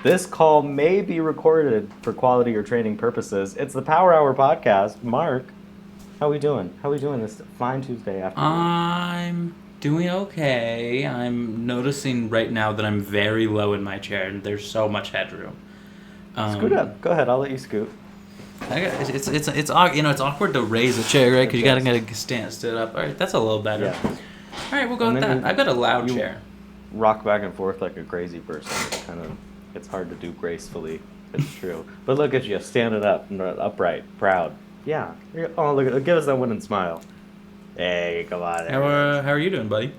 This call may be recorded for quality or training purposes. It's the Power Hour podcast. Mark, how we doing? How we doing this fine Tuesday afternoon? I'm doing okay. I'm noticing right now that I'm very low in my chair, and there's so much headroom. Scoot up. Go ahead. I'll let you scoot. It's awkward to raise a chair, right? Because you gotta stand up. All right, that's a little better. Yeah. All right, we'll go with that. I've got a loud chair. Rock back and forth like a crazy person. It's hard to do gracefully. It's true. But look at you, standing up, upright, proud. Yeah. Oh, look at give us that winning smile. Hey, come on. How are you doing, buddy?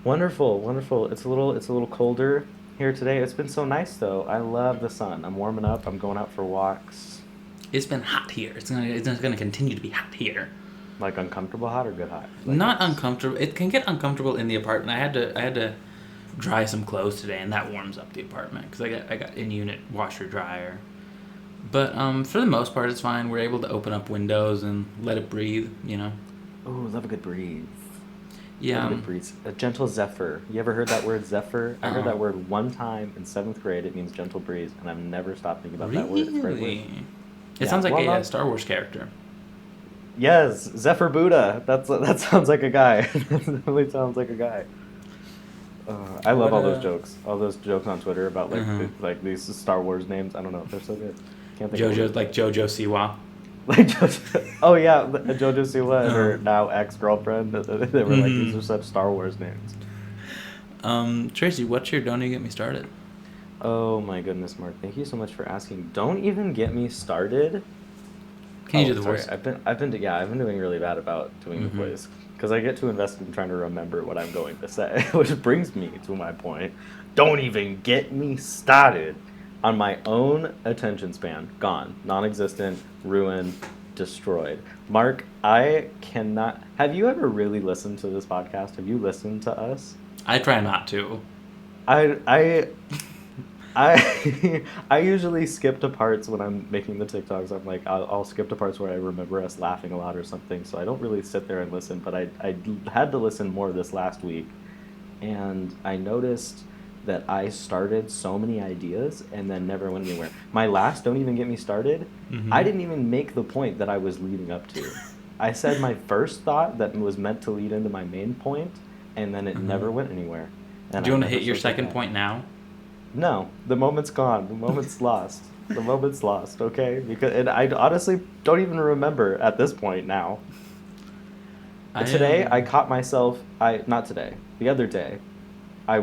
Wonderful, wonderful. It's a little colder here today. It's been so nice though. I love the sun. I'm warming up. I'm going out for walks. It's been hot here. It's gonna continue to be hot here. Like uncomfortable hot or good hot? Like Not uncomfortable. It can get uncomfortable in the apartment. I had to dry some clothes today, and that warms up the apartment because I got in-unit washer dryer. But for the most part, it's fine. We're able to open up windows and let it breathe. Ooh, love a good breeze. Yeah. Love a good breeze. A gentle zephyr. You ever heard that word zephyr? I heard that word one time in 7th grade. It means gentle breeze, and I've never stopped thinking about that word. It's a great word. It sounds like a Star Wars character. Yes, Zephyr Buddha. That sounds like a guy. That definitely sounds like a guy. I love all those jokes. All those jokes on Twitter about like these Star Wars names. I don't know. They're so good. Can't think JoJo, like JoJo Siwa. Like JoJo. Oh yeah, JoJo Siwa and her now ex-girlfriend. They were like, these are such Star Wars names. Tracy, what's your don't even get me started? Oh my goodness, Mark. Thank you so much for asking. Don't even get me started. Can you do the voice? I've been doing really bad about doing the voice because I get too invested in trying to remember what I'm going to say, which brings me to my point. Don't even get me started on my own attention span. Gone, non-existent, ruined, destroyed. Mark, I cannot. Have you ever really listened to this podcast? Have you listened to us? I try not to. I usually skip to parts when I'm making the TikToks. I'm like, I'll skip to parts where I remember us laughing a lot or something. So I don't really sit there and listen. But I had to listen more this last week, and I noticed that I started so many ideas and then never went anywhere. My last "Don't Even Get Me Started," I didn't even make the point that I was leading up to. I said my first thought that was meant to lead into my main point, and then it never went anywhere. And Do you want to hit your second point now? No, the moment's gone. The moment's lost. The moment's lost. Okay, and I honestly don't even remember at this point now. Today I caught myself. Not today. The other day, I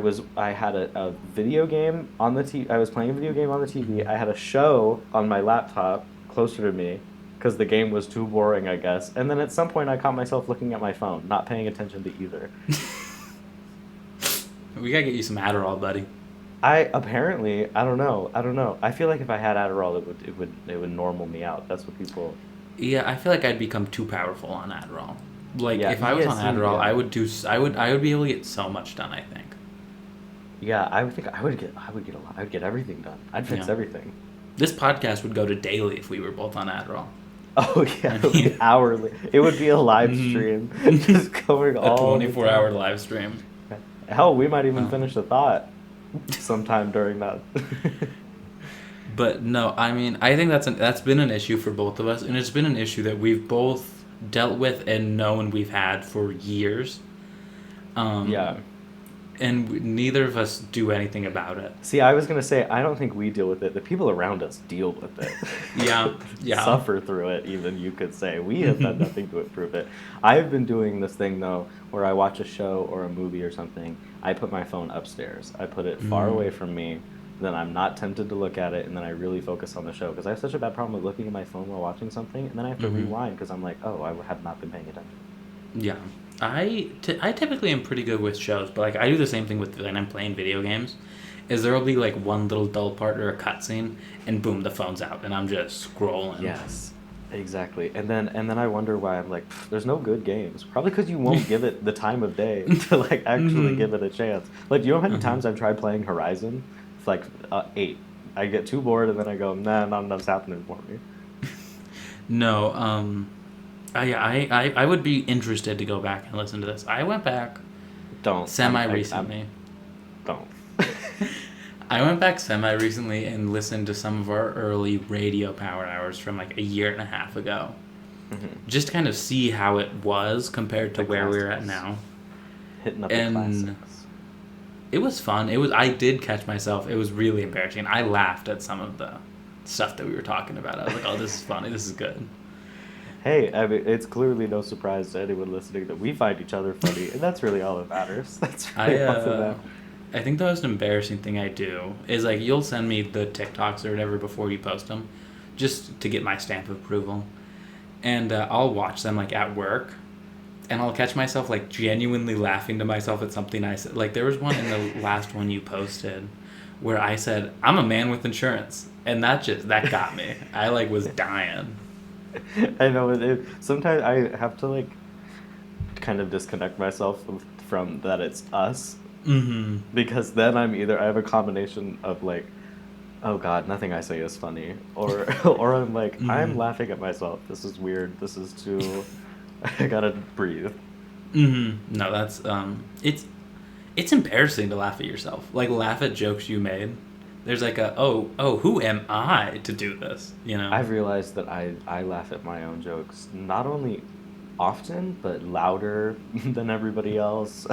had a video game on the TV. I was playing a video game on the TV. I had a show on my laptop closer to me because the game was too boring, I guess. And then at some point, I caught myself looking at my phone, not paying attention to either. We gotta get you some Adderall, buddy. I don't know. I feel like if I had Adderall, it would normal me out. That's what people. Yeah, I feel like I'd become too powerful on Adderall. Like if I was on Adderall, yeah. I would be able to get so much done, I think. Yeah, I would get a lot. I would get everything done. I'd fix everything. This podcast would go to daily if we were both on Adderall. Oh yeah, it would be hourly. It would be a live stream, just covering all. A 24-hour live stream. Hell, we might even finish the thought sometime during that. But no, I mean, I think that's been an issue for both of us, and it's been an issue that we've both dealt with and known we've had for years. Yeah. And neither of us do anything about it. See, I was going to say, I don't think we deal with it. The people around us deal with it. Yeah. Suffer through it, even, you could say. We have done nothing to improve it. I've been doing this thing, though, where I watch a show or a movie or something. I put my phone upstairs. I put it far away from me. Then I'm not tempted to look at it, and then I really focus on the show. Because I have such a bad problem with looking at my phone while watching something, and then I have to rewind because I'm like, oh, I have not been paying attention. Yeah. I typically am pretty good with shows, but like I do the same thing with when I'm playing video games. Is there will be like one little dull part or a cutscene, and boom, the phone's out, and I'm just scrolling. Yes, exactly. And then I wonder why I'm like, there's no good games. Probably because you won't give it the time of day to like actually give it a chance. Like, you know how many times I've tried playing Horizon? It's like 8. I get too bored, and then I go, nah, not enough's happening for me. No, I would be interested to go back and listen to this. I went back Don't. semi-recently. Don't. I went back semi recently and listened to some of our early radio power hours from like a year and a half ago. Mm-hmm. Just to kind of see how it was compared to The where we're at classics. now. Hitting up the And classics. it was fun. I did catch myself. It was really embarrassing. I laughed at some of the stuff that we were talking about. I was like, oh, this is funny. This is good. Hey, I mean, it's clearly no surprise to anyone listening that we find each other funny, and that's really all that matters. That's I really all that matters. I think the most embarrassing thing I do is like you'll send me the TikToks or whatever before you post them, just to get my stamp of approval, and I'll watch them like at work, and I'll catch myself like genuinely laughing to myself at something I said. Like there was one in the last one you posted, where I said I'm a man with insurance, and that got me. I like was dying. I know sometimes I have to like kind of disconnect myself from that it's us Mm-hmm. because then I have a combination of like, oh God, nothing I say is funny, or or I'm like I'm Mm-hmm. laughing at myself. This is weird. This is too. I gotta breathe. Mm-hmm. No, that's it's embarrassing to laugh at yourself. Like laugh at jokes you made. There's like a who am I to do this? You know. I've realized that I laugh at my own jokes not only often but louder than everybody else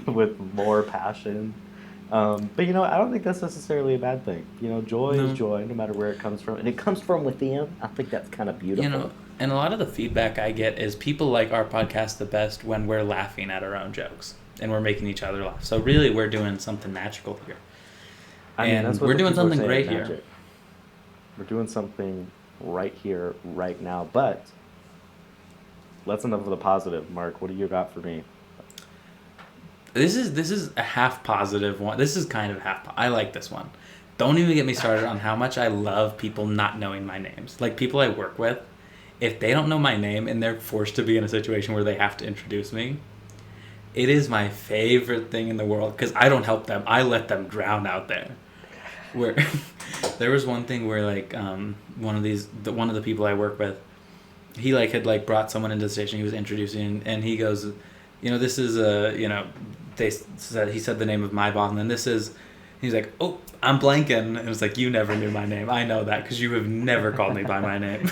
with more passion. But I don't think that's necessarily a bad thing. Joy is No. joy no matter where it comes from, and it comes from within. I think that's kind of You know, beautiful. and a lot of the feedback I get is people like our podcast the best when we're laughing at our own jokes and we're making each other laugh. So really, we're doing something magical here, I mean, that's and what we're the doing people are something saying, great here. magic. We're doing something right here, right now. But let's enough of the positive. Mark, what do you got for me? This is a half positive one. This is kind of half. I like this one. Don't even get me started on how much I love people not knowing my names. Like people I work with, if they don't know my name and they're forced to be in a situation where they have to introduce me, it is my favorite thing in the world because I don't help them. I let them drown out there. Where there was one thing where like one of the people I work with, he like had like brought someone into the station he was introducing, and he goes, this is he said the name of my boss, and then this is, he's like, oh, I'm blanking, and it was like, you never knew my name. I know that because you have never called me by my name.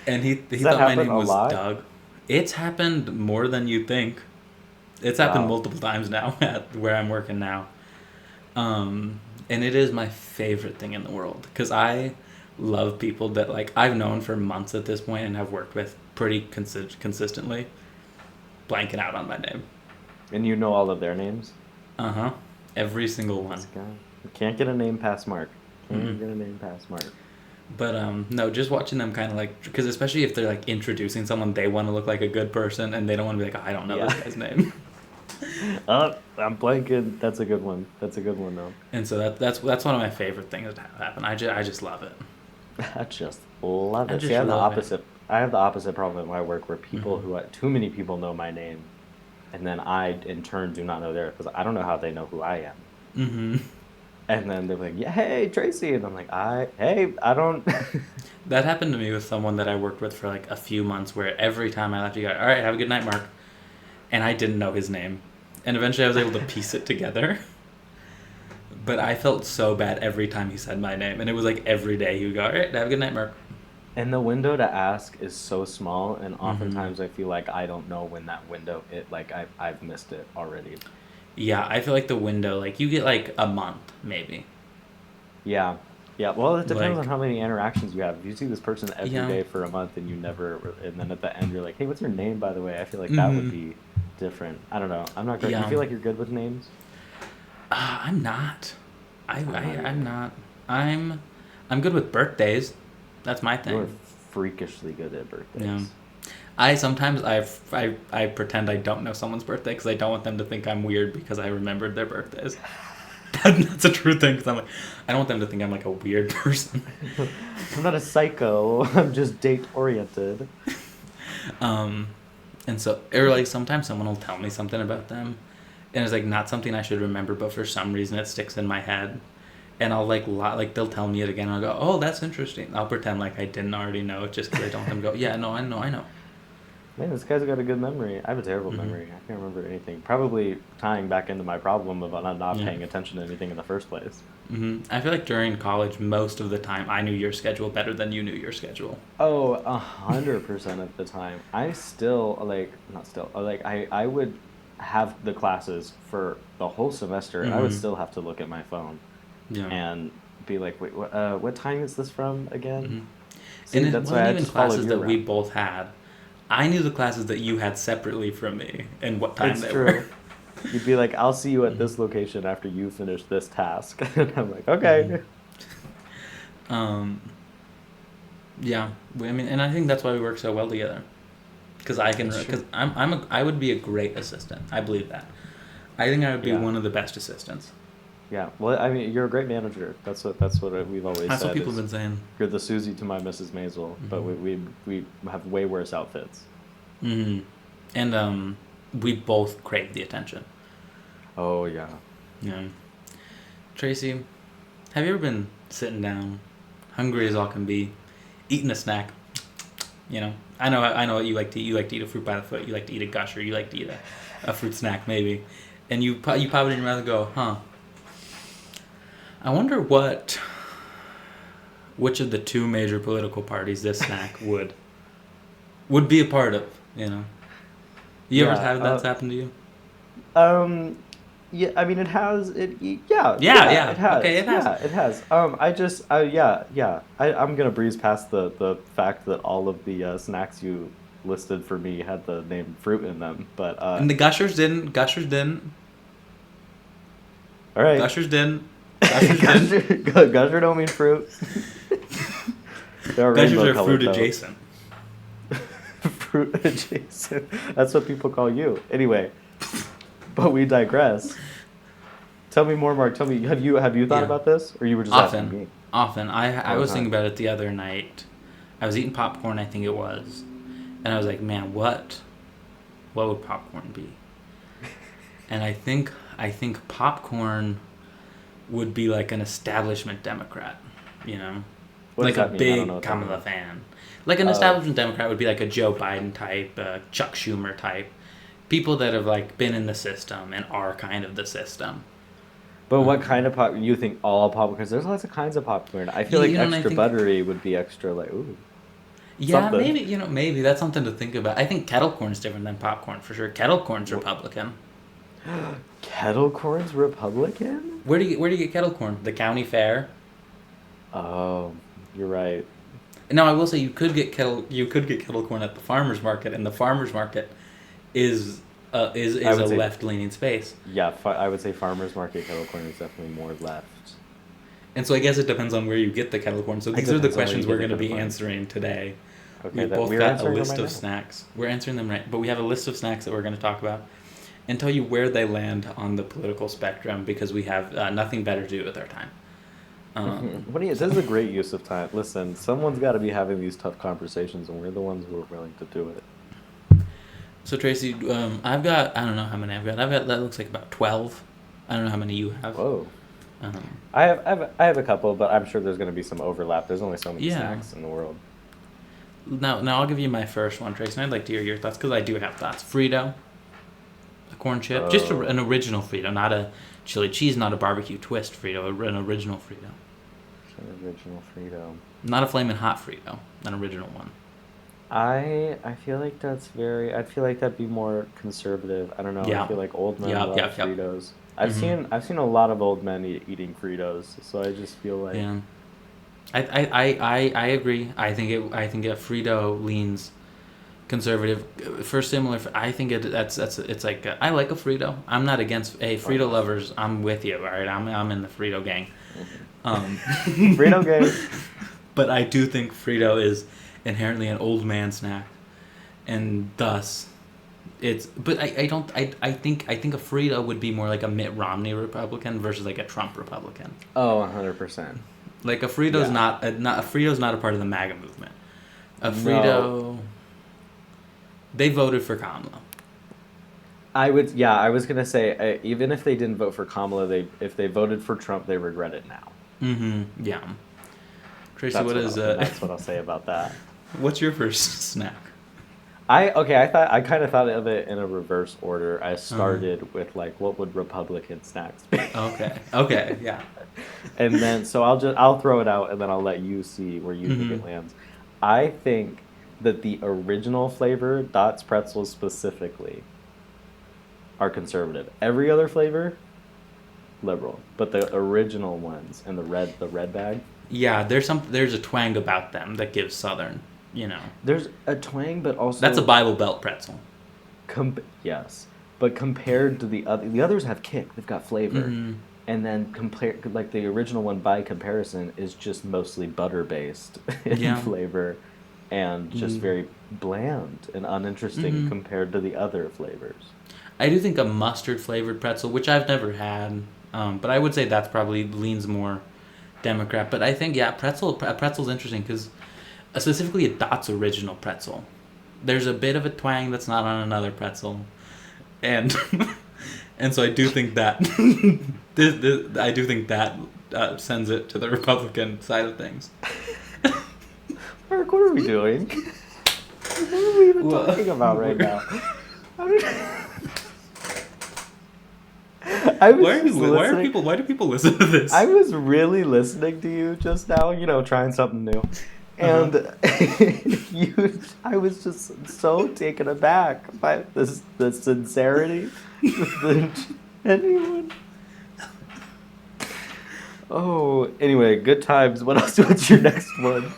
And he Does that thought my happen name a was lot? Doug. It's happened more than you think. It's happened Wow. multiple times now at where I'm working now. And it is my favorite thing in the world because I love people that like I've known for months at this point and have worked with pretty consistently, blanking out on my name. And you know all of their names? Uh-huh. Every single one. This guy. You can't get a name past Mark. Can't Mm-mm. get a name past Mark. But no, just watching them kind of like, because especially if they're like introducing someone, they want to look like a good person and they don't want to be like, oh, I don't know this Yeah. guy's name. I'm blanking. That's a good one. That's a good one, though. And so that's one of my favorite things that happen. I just love it. I just love I it. just See, I have the love it. opposite. I have the opposite problem at my work where people Mhm. too many people know my name, and then I, in turn, do not know theirs because I don't know how they know who I am. Mm-hmm. And then they're like, "Yeah, hey, Tracy," and I'm like, I don't." That happened to me with someone that I worked with for like a few months where every time I left, you go, all right, have a good night, Mark. And I didn't know his name. And eventually I was able to piece it together. But I felt so bad every time he said my name. And it was like every day he would go, all right, have a good night, Mark. And the window to ask is so small, and Mm-hmm. oftentimes I feel like I don't know when that window I've missed it already. Yeah, I feel like the window, like you get like a month, maybe. Yeah. Yeah, well, it depends on Like, how many interactions you have. If you see this person every yeah. day for a month and and then at the end you're like, hey, what's your name, by the way? I feel like that would Mm-hmm. be different. I don't know. I'm not great. You Yeah. feel like you're good with names? I'm not. I'm not I'm either. not. I'm good with birthdays. That's my You're thing. freakishly good at birthdays. Yeah. I sometimes I pretend I don't know someone's birthday because I don't want them to think I'm weird because I remembered their birthdays. That's a true thing because I'm like, I don't want them to think I'm like a weird person. I'm not a psycho. I'm just date oriented. Um, and so, or like sometimes someone will tell me something about them, and it's like not something I should remember, but for some reason it sticks in my head, and I'll like they'll tell me it again, and I'll go, oh, that's interesting. I'll pretend like I didn't already know it just because I don't want them to go, yeah, no, I know. Man, this guy's got a good memory. I have a terrible Hmm. memory. I can't remember anything. Probably tying back into my problem of not Yeah. paying attention to anything in the first place. I feel like during college, most of the time, I knew your schedule better than you knew your schedule. Oh, 100% of the time. I still like not still like I would have the classes for the whole semester, and I would Hmm. still have to look at my phone Yeah. and be like, wait, what time is this from again? Hmm. And See, it that's why wasn't I even just followed classes you that we around. both had. I knew the classes that you had separately from me and what time It's they were. true. You'd be like, I'll see you at Hmm. this location after you finish this task. And I'm like, Hmm. okay. Um, yeah, I mean, and I think that's why we work so well together. Because It's true. because I would be a great assistant. I believe that. I think I would be Yeah. one of the best assistants. Yeah. Well, I mean, you're a great manager. That's what we've always That's what said people have is been saying. you're the Susie to my Mrs. Maisel, but Hmm. we have way worse outfits. Hmm. And we both crave the attention. Oh yeah. Yeah. Tracy, have you ever been sitting down, hungry as all can be, eating a snack? You know, I know what you like to eat. You like to eat a fruit by the foot. You like to eat a gusher. You like to eat a fruit snack maybe, and you pop it in your mouth and go, huh? I wonder which of the two major political parties this snack would be a part of. You know, you ever Yeah. have that happen to you? Um. Yeah. I mean, it has. Yeah. Yeah, Yeah. It yeah. Okay, has. it has. Yeah. It has. I just. Yeah. Yeah. I'm gonna breeze past the fact that all of the snacks you listed for me had the name fruit in them, but And the gushers didn't. Gushers didn't. all right. Gushers didn't. Gushers didn't. Gusher don't mean fruit. They're Gushers rainbow are fruit colored though. adjacent. Fruit adjacent. That's what people call you. Anyway, but we digress. Tell me more, Mark. Tell me, have you thought Yeah. about this, or you were just asking Often, me often. I all the was thinking time? about it the other night. I was eating popcorn, I think it was, and I was like, man, what would popcorn be? And I think popcorn would be like an establishment Democrat, you know, What does like a that mean? I don't know big what that Kamala means. fan. Like an Oh, establishment Democrat would be like a Joe Biden type, Chuck Schumer type, people that have like been in the system and are kind of the system. but what Um, kind of pop? You think all popcorn? Because there's lots of kinds of popcorn. I feel like you know, and I extra think buttery would be extra like ooh yeah, something. maybe maybe that's something to think about. I think kettle corn is different than popcorn for sure. Kettle corn's Republican. Kettle corn's Republican? Where do you get kettle corn? The county fair. Oh, you're right. Now I will say you could get kettle corn at the farmers market, and the farmers market is I is a would say left leaning space. yeah. I would say farmers market kettle corn is definitely more left. And so I guess it depends on where you get the kettle corn. So It these are the depends on where you questions get we're the going to kettle be corn. answering today. Okay, We've that both we're got a answering them list right of now. snacks. We're answering them right, but we have a list of snacks that we're going to talk about and tell you where they land on the political spectrum because we have nothing better to do with our time. Um, What do you? This is a great use of time. Listen, someone's got to be having these tough conversations, and we're the ones who are willing to do it. so Tracy, I've got I don't know how many I've got. I've got that looks like about 12. I don't know how many you have. Whoa. Um, I have a couple, but I'm sure there's going to be some overlap. There's only so many yeah. snacks in the world. Now I'll give you my first one, Tracy. And I'd like to hear your thoughts because I do have thoughts. Frito, a corn chip, just Oh, an original Frito, not a chili cheese, not a barbecue twist Frito, an original Frito, an original Frito. not a flaming hot Frito, an original one. I feel like that's very. I feel like that'd be more conservative. I don't know. I Yeah, feel like old men yeah, love yeah, yeah. Fritos. Mm-hmm. I've seen a lot of old men eating Fritos, so I just feel like Yeah, I agree. I think a Frito leans conservative for similar. I think that's it's like I like a Frito. I'm not against Frito oh, lovers. I'm with you. All right, I'm in the Frito gang. Um, Frito gang. but I do think Frito is inherently an old man snack, and thus it's. But I don't. I think a Frito would be more like a Mitt Romney Republican versus like a Trump Republican. Oh, 100%. Like a Frito's Yeah. not a Frito's not a part of the MAGA movement. A No, Frito, they voted for Kamala. I was gonna say even if they didn't vote for Kamala, if they voted for Trump, they regret it now. Mm-hmm. Yeah. Tracy, what is That's what I'll say about that. what's your first snack? I kind of thought of it in a reverse order. I Uh, started with like what would Republican snacks be? okay. Okay. Yeah. And then so I'll throw it out and then I'll let you see where you think Hmm. it lands. I think that the original flavor, Dots pretzels specifically, are conservative. Every other flavor, liberal. But the original ones and the red bag, Yeah. There's a twang about them that gives Southern. You know. there's a twang, but That's a also Bible Belt pretzel. yes. But compared to the others have kick. They've got flavor. Hmm. And then compare like the original one by comparison is just mostly butter based in Yeah. flavor and just Mm. very bland and uninteresting Hmm. compared to the other flavors. I do think a mustard flavored pretzel, which I've never had, but I would say that's probably leans more Democrat. But I think yeah, pretzel's interesting because specifically a Dot's original pretzel. There's a bit of a twang that's not on another pretzel, and and so I do think that I do think that sends it to the Republican side of things. Mark, what are we doing? What are we even Well, talking about right we're- now? How did- I was just listening. why do people listen to this? I was really listening to you just now, trying something new. Uh-huh. And I was just so taken aback by the sincerity, the genuine. Oh, anyway, good times. What else? What's your next one?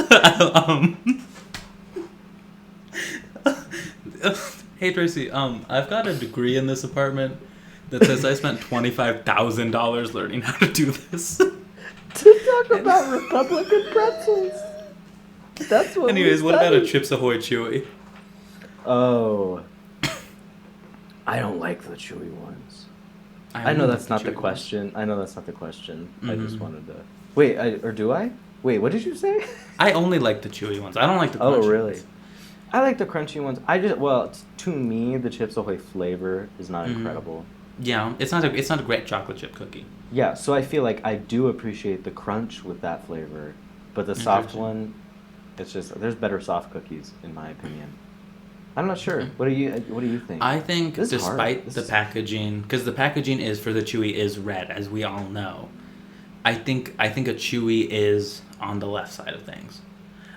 um, hey Tracy, I've got a degree in this apartment that says I spent $25,000 learning how to do this. To talk about Republican pretzels. That's what Anyways, we what about a studied. Chips Ahoy Chewy? Oh, I don't like the chewy ones. I know only that's like not the chewy ones. question. I know that's not the question. I just Mhm. wanted to. Wait, or do I? Wait, what did you say? I only like the chewy ones. I don't like the Oh, crunchy really? ones. I like the crunchy ones. To me, the Chips Ahoy flavor is not Mhm. incredible. Yeah, it's not a great chocolate chip cookie. Yeah, so I feel like I do appreciate the crunch with that flavor, but the soft Interesting. one, it's just there's better soft cookies in my opinion. I'm not sure. Okay. What do you think? I think This is hard. despite This the is- packaging, because the packaging is for the chewy is red, as we all know. I think a chewy is on the left side of things.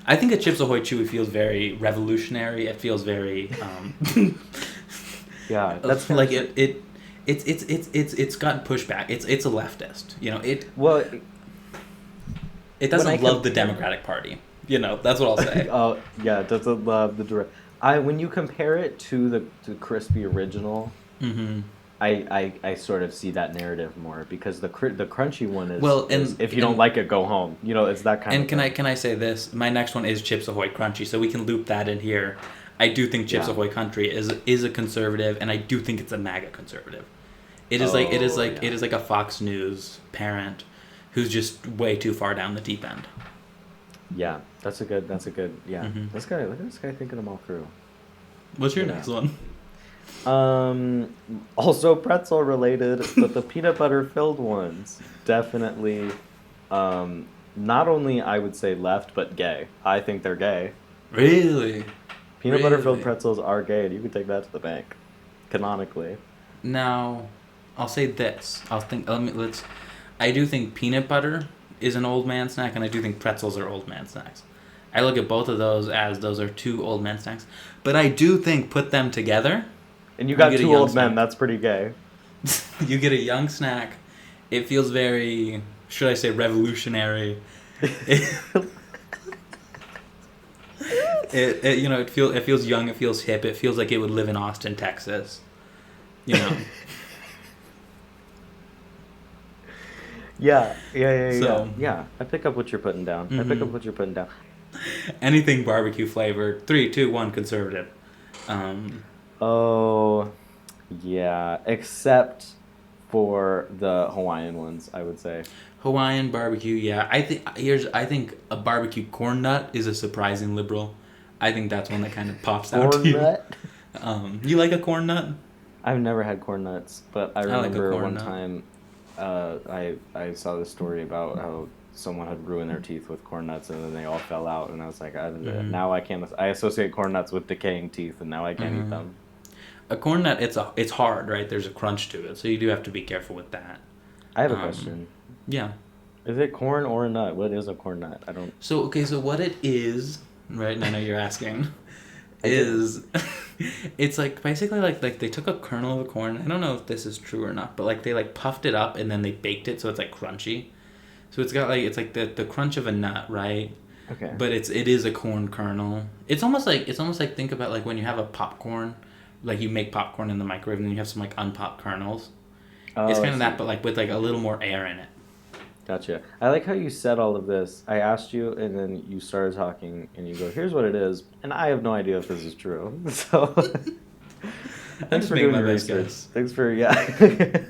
I think a Chips Ahoy chewy feels very revolutionary. It feels very Yeah, that's like it's gotten pushback. It's a leftist. well. It When I doesn't love the compare- Democratic Party. That's what I'll say. Oh yeah, it doesn't love the direct. When you compare it to the crispy original, Mm-hmm. I sort of see that narrative more because the crunchy one is Well, is, and- if you don't and- like it, go home. It's that kind And of can thing. can I say this? My next one is Chips Ahoy Crunchy, so we can loop that in here. I do think Chips Yeah. Ahoy Country is a conservative, and I do think it's a MAGA conservative. It is Yeah. like a Fox News parent who's just way too far down the deep end. Yeah, that's a good. Yeah, Mhm. look at this guy thinking them all through. What's your Yeah. next one? Also pretzel related, but the peanut butter filled ones definitely. Not only I would say left, but gay. I think they're gay. Really? Peanut butter filled Really? pretzels are gay, and you can take that to the bank, canonically. Now, I'll say this. I do think peanut butter is an old man snack, and I do think pretzels are old man snacks. I look at both of those as those are two old man snacks. But I do think put them together, And you You got get a two young old men. snack. That's pretty gay. you get a young snack. It feels very, should I say, revolutionary. It feels young. It feels hip. It feels like it would live in Austin, Texas. You know. Yeah. So- Yeah. I pick up what you're putting down. I pick up Mhm. what you're putting down. Anything barbecue flavored. 3, 2, 1, conservative. Oh, yeah. Except for the Hawaiian ones, I would say. Hawaiian barbecue, yeah. I think a barbecue corn nut is a surprising liberal. I think that's one that kind of pops out to Corn you. nut. You like a corn nut? I've never had corn nuts, but I I like a remember corn one nut. time I saw this story about how someone had ruined their teeth with corn nuts, and then they all fell out, and I was like, Mm-hmm. now I can't. I associate corn nuts with decaying teeth, and now I can't eat Mm-hmm. them. A corn nut, it's hard, right? There's a crunch to it, so you do have to be careful with that. I have a Um, question. yeah. Is it corn or a nut? What is a corn nut? I don't. So okay, so what it is, right? And I know you're asking, I do. is it's like basically like they took a kernel of a corn. I don't know if this is true or not, but like they like puffed it up and then they baked it so it's like crunchy. So it's like the crunch of a nut, right? Okay. But it is a corn kernel. It's almost like think about like when you have a popcorn, like you make popcorn in the microwave and then you have some like unpopped kernels. It's Oh, I kind of that, see. but like with like a little more air in it. Gotcha. I like how you said all of this. I asked you, and then you started talking, and you go, "Here's what it is," and I have no idea if this is true. So, I'm thanks just for making doing my your best research. guess. Thanks for yeah.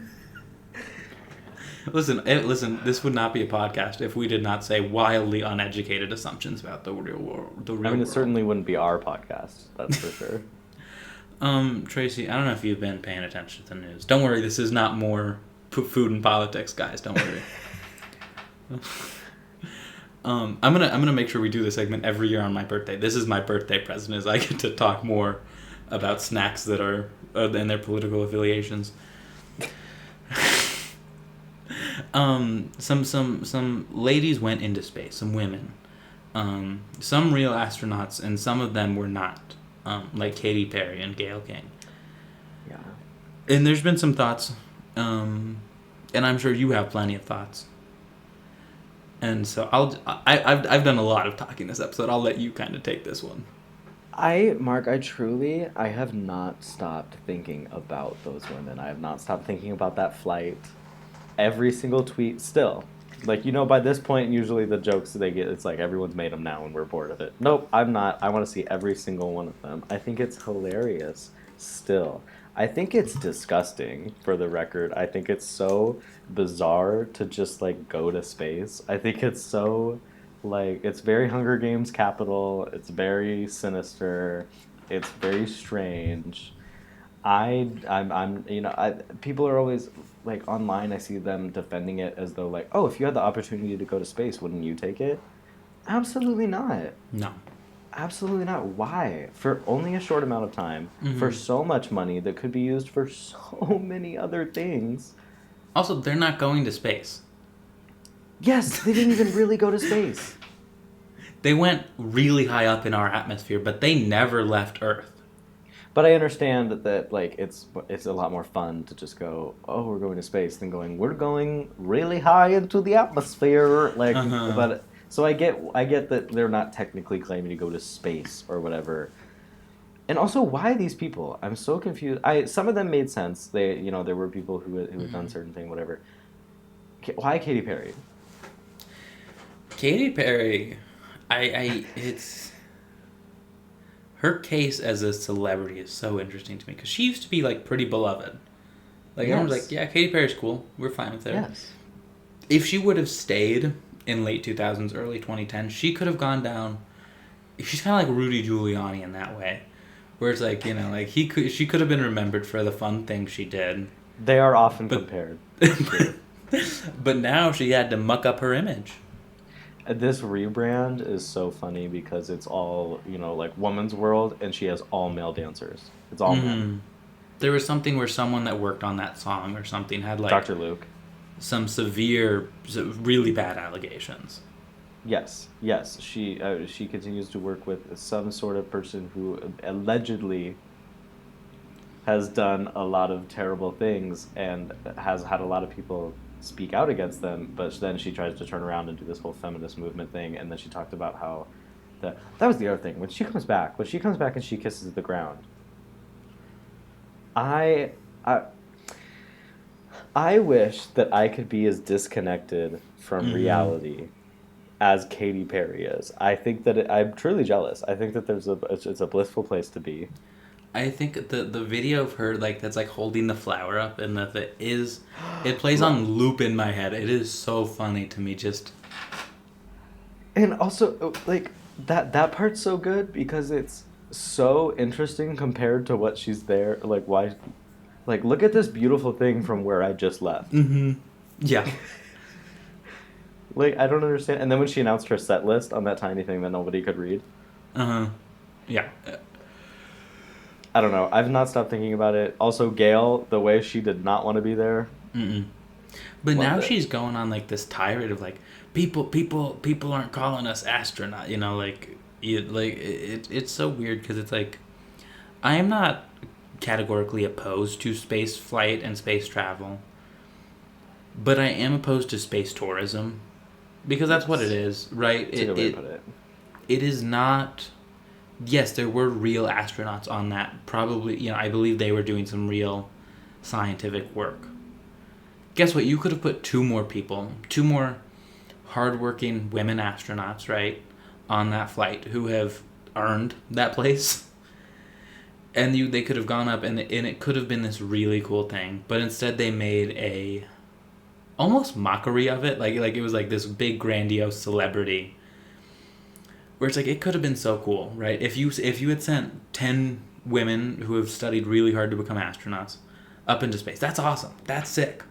Listen. This would not be a podcast if we did not say wildly uneducated assumptions about the real world. The I real mean, it world. certainly wouldn't be our podcast. That's for sure. Tracy, I don't know if you've been paying attention to the news. Don't worry, this is not more food and politics, guys. Don't worry. I'm gonna make sure we do this segment every year on my birthday. This is my birthday present, is I get to talk more about snacks that are and their political affiliations. Some ladies went into space. Some women. Some real astronauts, and some of them were not. Like Katy Perry and Gayle King. Yeah. And there's been some thoughts, and I'm sure you have plenty of thoughts. And so I've done a lot of talking this episode. I'll let you kind of take this one. Mark, I have not stopped thinking about those women. I have not stopped thinking about that flight. Every single tweet still. Like, by this point, usually the jokes they get, it's like everyone's made them now and we're bored of it. Nope, I'm not. I want to see every single one of them. I think it's hilarious still. I think it's disgusting, for the record. I think it's so bizarre to just, like, go to space. I think it's so, like, it's very Hunger Games capital. It's very sinister. It's very strange. People are always like online. I see them defending it as though like, oh, if you had the opportunity to go to space, wouldn't you take it? Absolutely not. No. Absolutely not. Why? For only a short amount of time, for Mm-hmm. so much money that could be used for so many other things. Also, they're not going to space. Yes, they didn't even really go to space. They went really high up in our atmosphere, but they never left Earth. But I understand that like it's a lot more fun to just go, oh, we're going to space than going, we're going really high into the atmosphere. Like, Uh-huh. but so I get that they're not technically claiming to go to space or whatever. And also, why these people? I'm so confused. Some of them made sense. There were people who had done certain thing, whatever. Why Katy Perry? Katy Perry, it's her case as a celebrity is so interesting to me because she used to be like pretty beloved. Like everyone's Yes. like, yeah, Katy Perry's cool. We're fine with her. Yes. If she would have stayed in late 2000s, early 2010s, she could have gone down. She's kind of like Rudy Giuliani in that way, where it's like like she could have been remembered for the fun things she did, They are often but compared. It's true. but now she had to muck up her image. This rebrand is so funny because it's all, like Woman's World, and she has all male dancers. It's all men. Mm. There was something where someone that worked on that song or something had like Dr. Luke. some really bad allegations. Yes, yes. She continues to work with some sort of person who allegedly has done a lot of terrible things and has had a lot of people speak out against them, but then she tries to turn around and do this whole feminist movement thing, and then she talked about how that was the other thing. When she comes back and she kisses the ground, I I I wish that I could be as disconnected from Mm-hmm. reality as Katy Perry is. I think that I'm truly jealous. I think that it's a blissful place to be. I think the video of her like that's like holding the flower up and it plays on loop in my head. It is so funny to me. Just And also, like, that part's so good because it's so interesting compared to what she's there. Like, why? Like, look at this beautiful thing from where I just left. mm-hmm. Yeah. Like, I don't understand. And then when she announced her set list on that tiny thing that nobody could read, Uh huh. Yeah. I don't know. I've not stopped thinking about it. Also, Gail, the way she did not want to be there, Mm-mm. But loved now it. she's going on like this tirade of like people aren't calling us astronaut. You know, like it's so weird because it's like I am not categorically opposed to space flight and space travel, but I am opposed to space tourism because that's what it Yes. is, right? That's a good way to put it. It is not. Yes, there were real astronauts on that. Probably, I believe they were doing some real scientific work. Guess what? You could have put two more hardworking women astronauts, right, on that flight who have earned that place. And they could have gone up and it could have been this really cool thing, but instead they made a almost mockery of it, like it was like this big grandiose celebrity where it's like it could have been so cool, right? If you had sent 10 women who have studied really hard to become astronauts up into space, that's awesome. That's sick.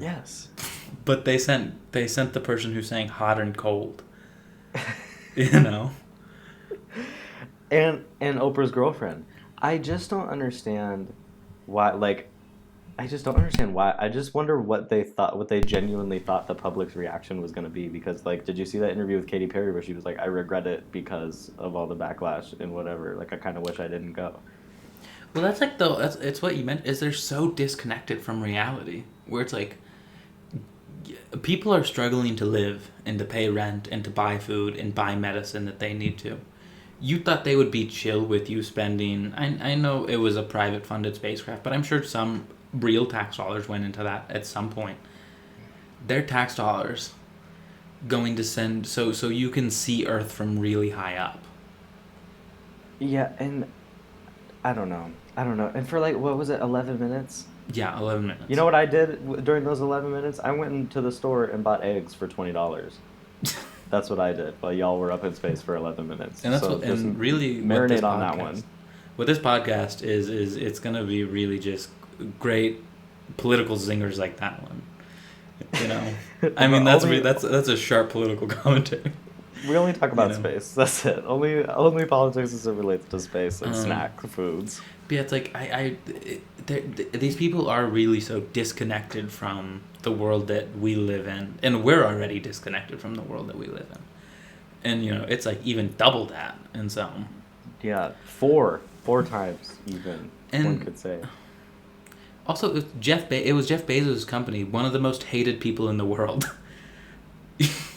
Yes. But they sent the person who sang hot and cold. You know? And Oprah's girlfriend. I just don't understand why. Like, I just don't understand why. I just wonder what they thought, what they genuinely thought the public's reaction was going to be. Because, like, did you see that interview with Katy Perry where she was like, "I regret it because of all the backlash and whatever. Like, I kind of wish I didn't go." Well, that's like it's what you meant is they're so disconnected from reality where it's like people are struggling to live and to pay rent and to buy food and buy medicine that they need to. You thought they would be chill with you spending. I know it was a private funded spacecraft, but I'm sure some real tax dollars went into that at some point. Their tax dollars going to send so you can see Earth from really high up. Yeah, and I don't know. I don't know. And for like, what was it, 11 minutes? Yeah, 11 You minutes. know what I did during those 11 minutes? I went into the store and bought eggs for $20. That's what I did while y'all were up in space for 11 minutes. And that's So what just and really what this marinate on that podcast one. what this podcast is it's going to be really just great political zingers like that one. You know. I mean Only that's a sharp political commentary. we only talk You about know. space. That's it. Only politics as it relates to space and Um snack foods. But yeah, it's like these people are really so disconnected from the world that we live in, and we're already disconnected from the world that we live in. And it's like even double that, and so Yeah, four times even one and could say. also it was Jeff Bezos' company, one of the most hated people in the world.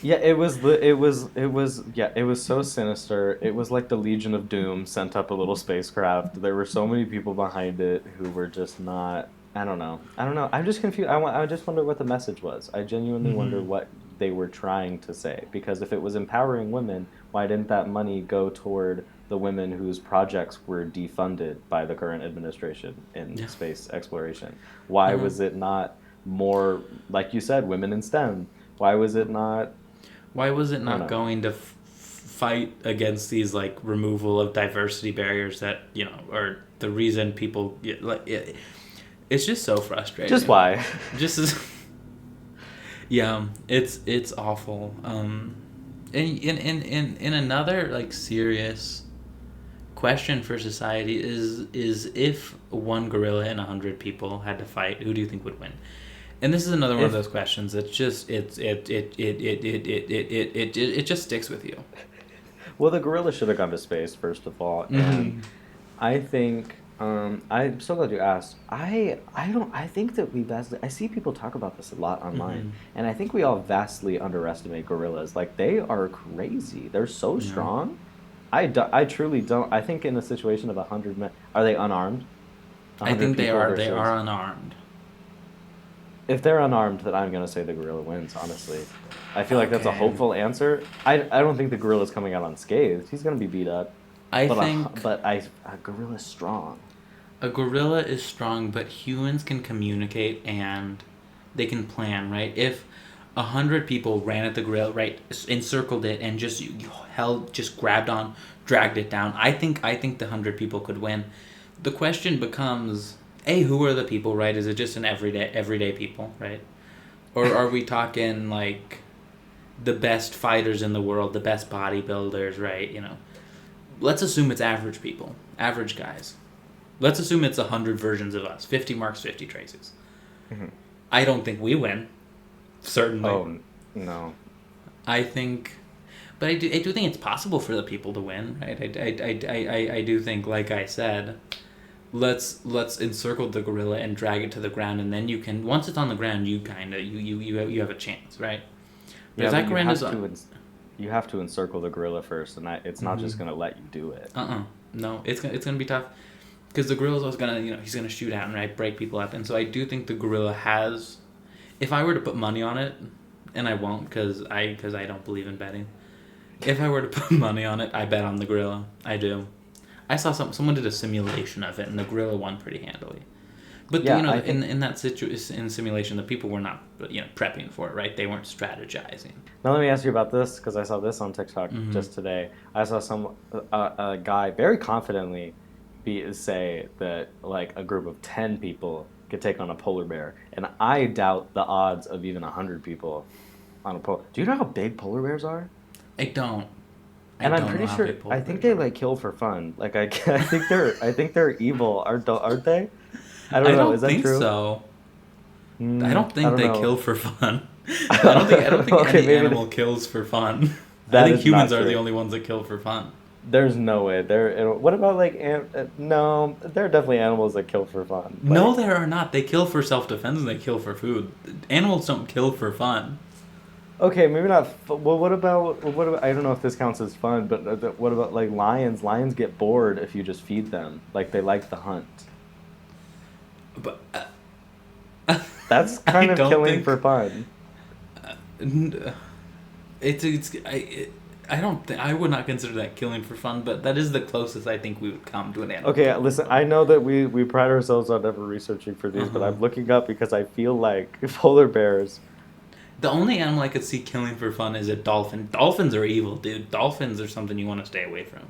Yeah, it was so sinister. It was like the Legion of Doom sent up a little spacecraft. There were so many people behind it who were just not. I don't know. I don't know. I'm just confused. I just wonder what the message was. I genuinely wonder Hmm. what they were trying to say. Because if it was empowering women, why didn't that money go toward the women whose projects were defunded by the current administration in Yeah. space exploration? Why Uh-huh. was it not more, like you said, women in STEM? Why was it not? Why was it I don't not know. going to fight against these like removal of diversity barriers that are the reason people it's just so Just frustrating. why? Just as yeah, it's awful. And in another like serious question for society is if one gorilla and 100 people had to fight, who do you think would win? And this is another one of If those questions that's just it just sticks with you. Well, the gorilla should have gone to space first of all, and Mm-hmm. I think I'm so glad you asked. I don't I think that we vastly I see people talk about this a lot online, Mm-hmm. and I think we all vastly underestimate gorillas. Like they are crazy. They're so Yeah. strong. I truly don't. I think in a situation of 100 men, are they unarmed? A I hundred think they people are they versus. are unarmed. If they're unarmed, then I'm gonna say the gorilla wins. Honestly, I feel like that's a Okay. hopeful answer. I don't think the gorilla's coming out unscathed. He's gonna be beat up, I but think a gorilla's strong. a gorilla is strong, but humans can communicate and they can plan, right? If 100 people ran at the gorilla, right, encircled it and just just grabbed on, dragged it down, I think the 100 people could win. The question becomes, who are the people, right? Is it just an everyday people, right? Or are we talking like the best fighters in the world, the best bodybuilders, right? Let's assume it's average people, average guys. Let's assume it's 100 versions of us, 50 Marks, 50 Traces. Mhm. I don't think we win. Certainly. Oh, no. I think, but I do think it's possible for the people to win, right? I do think, like I said, let's encircle the gorilla and drag it to the ground, and then you can, once it's on the ground, you kind of you have a chance, right? But Yeah, if but that gorillas you have to encircle the gorilla first, and it's not just Mm-hmm. gonna let you do it. No, it's gonna be tough because the gorilla's always gonna he's gonna shoot out and right break people up, and so I do think the gorilla has. If I were to put money on it, and I won't because I don't believe in betting. If I were to put money on it, I bet on the gorilla. I do. I saw someone did a simulation of it, and the gorilla won pretty handily. But Yeah, I think. in that in simulation, the people were not prepping for it, right? They weren't strategizing. Now let me ask you about this because I saw this on TikTok Mm-hmm. just today. I saw a guy very confidently say that like a group of 10 people could take on a polar bear, and I doubt the odds of even 100 people on a polar. Do you know how big polar bears are? I don't. And I'm don't pretty know how sure big polar I think bears they are. like kill for fun. Like I think they're evil, aren't they? I don't I know. don't Is that think true? so. I don't I think don't they know. kill for fun. I don't think Okay, any maybe animal kills for fun. I that think is not humans are the true. only ones that kill for fun. There's no way. What about like no? There are definitely animals that kill for fun. No, Like there are not. They kill for self-defense and they kill for food. Animals don't kill for fun. okay, maybe not. Well, what about? I don't know if this counts as fun, but what about like lions? Lions get bored if you just feed them. Like they like the hunt. But That's I kind of don't killing think for fun. I don't think I would not consider that killing for fun, but that is the closest I think we would come to an animal Okay, killing for listen, fun. I know that we pride ourselves on never researching for these, but Uh-huh. I'm looking up because I feel like polar bears. The only animal I could see killing for fun is a dolphin. Dolphins are evil, dude. Dolphins are something you want to stay away from.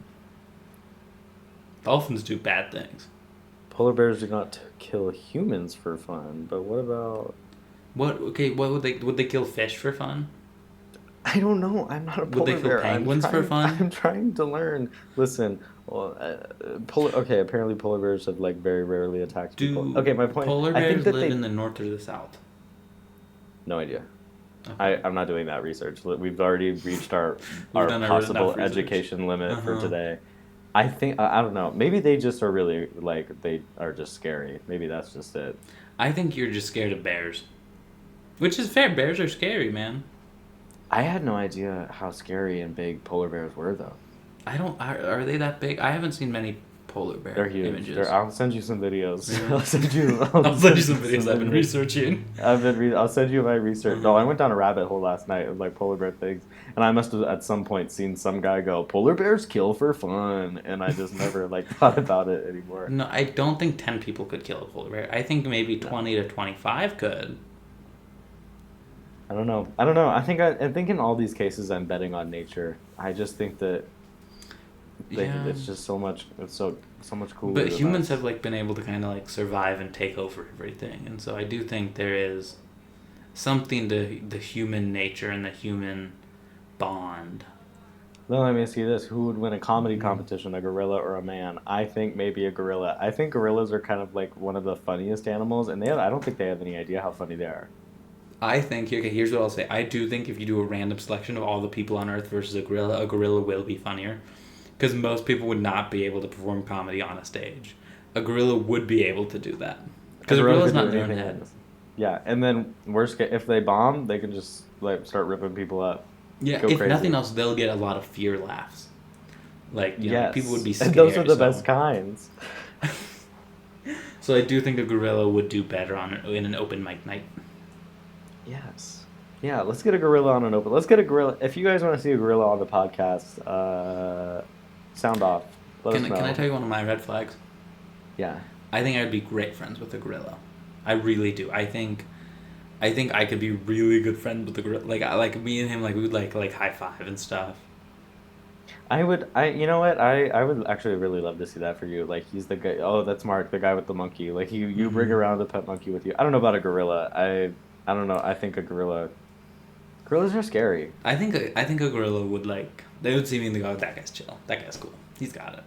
Dolphins do bad things. Polar bears do not kill humans for fun, but what about? What? Okay, what would they kill fish for fun? I don't know. I'm not a Would they polar kill bear. I'm penguins for trying. fun? I'm trying to learn. Listen, well, okay. Apparently, polar bears have like very rarely attacked people. Do Okay, my point. polar I think bears that live they. in the north or the south? No idea. Okay. I'm not doing that research. We've already reached our We've our done possible enough research. education limit for Uh-huh. today. I think I don't know. Maybe they just are really like they are just scary. Maybe that's just it. I think you're just scared of bears. Which is fair. Bears are scary, man. I had no idea how scary and big polar bears were, though. I don't. Are they that big? I haven't seen many polar bear They're huge. images. I'll send you some videos. Really? I'll send you. I'll send you some videos I've been researching. I'll send you my research. No, I went down a rabbit hole last night of like polar bear things, and I must have at some point seen some guy go, "Polar bears kill for fun," and I just never like thought about it anymore. No, I don't think 10 people could kill a polar bear. I think maybe No. 20 to 25 could. I don't know. I don't know. I think in all these cases I'm betting on nature. I just think that Yeah. it's just so much. It's so much cooler. But than humans us. have like been able to kind of like survive and take over everything. And so I do think there is something to the human nature and the human bond. Well, let me ask you this: who would win a comedy competition, a gorilla or a man? I think maybe a gorilla. I think gorillas are kind of like one of the funniest animals, and I don't think they have any idea how funny they are. I think, okay, here's what I'll say. I do think if you do a random selection of all the people on Earth versus a gorilla will be funnier. Because most people would not be able to perform comedy on a stage. A gorilla would be able to do that. Because a gorilla's could not do in their own anything head. like this. Yeah, and then if they bomb, they can just like start ripping people up. Yeah, Go if crazy. nothing else, they'll get a lot of fear laughs. Like, Yes, people would be and scared. those are the so. best kinds. So I do think a gorilla would do better in an open mic night. Yes. Yeah, let's get a gorilla on an open. Let's get a gorilla. If you guys want to see a gorilla on the podcast, sound off. Let us know. Can I tell you one of my red flags? Yeah. I think I'd be great friends with a gorilla. I really do. I think I could be really good friends with the gorilla. Like me and him, like we would like high five and stuff. You know what? I would actually really love to see that for you. Like, he's the guy. Oh, that's Mark, the guy with the monkey. Like, you bring Mhm. around a pet monkey with you. I don't know about a gorilla. I don't know. I think a gorilla. Gorillas are scary. I think a gorilla would like. They would see me and they go, "That guy's chill. That guy's cool. He's got it."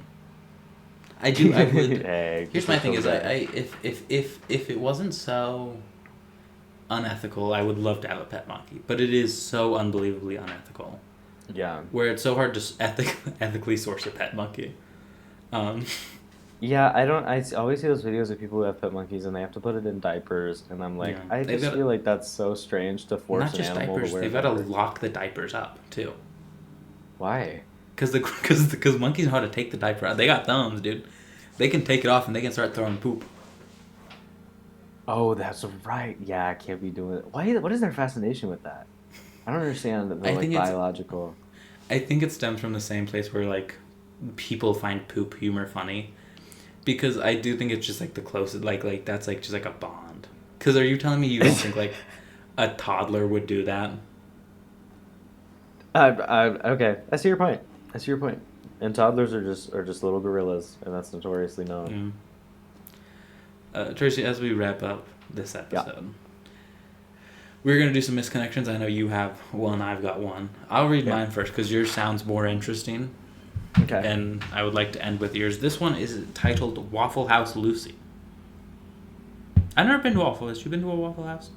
I do. I would. Hey, Here's keep my it thing: chill is there. if it wasn't so unethical, I would love to have a pet monkey. But it is so unbelievably unethical, Yeah. where it's so hard to ethically source a pet monkey. Um, Yeah, I don't. Always see those videos of people who have pet monkeys and they have to put it in diapers, and I'm like, yeah, I they've just got feel like that's so strange to force not an just animal diapers. to wear a They've got to diaper. lock the diapers up too. Why? Because monkeys know how to take the diaper out. They got thumbs, dude. They can take it off and they can start throwing poop. Oh, that's right. Yeah, I can't be doing it. Why? What is their fascination with that? I don't understand the I like think it's biological. I think it stems from the same place where like people find poop humor funny, because I do think it's just like the closest like that's like just like a bond. Because are you telling me you don't think like a toddler would do that? Okay. I see your point. I see your point. And toddlers are just little gorillas, and that's notoriously known. Tracy, as we wrap up this Yeah. episode, we're gonna do some misconnections. I know you have one. I've got one. I'll read Yeah. mine first because yours sounds more interesting, Okay. and I would like to end with yours. This one is titled Waffle House Lucy. I've never been to Waffle House. You been to a Waffle House?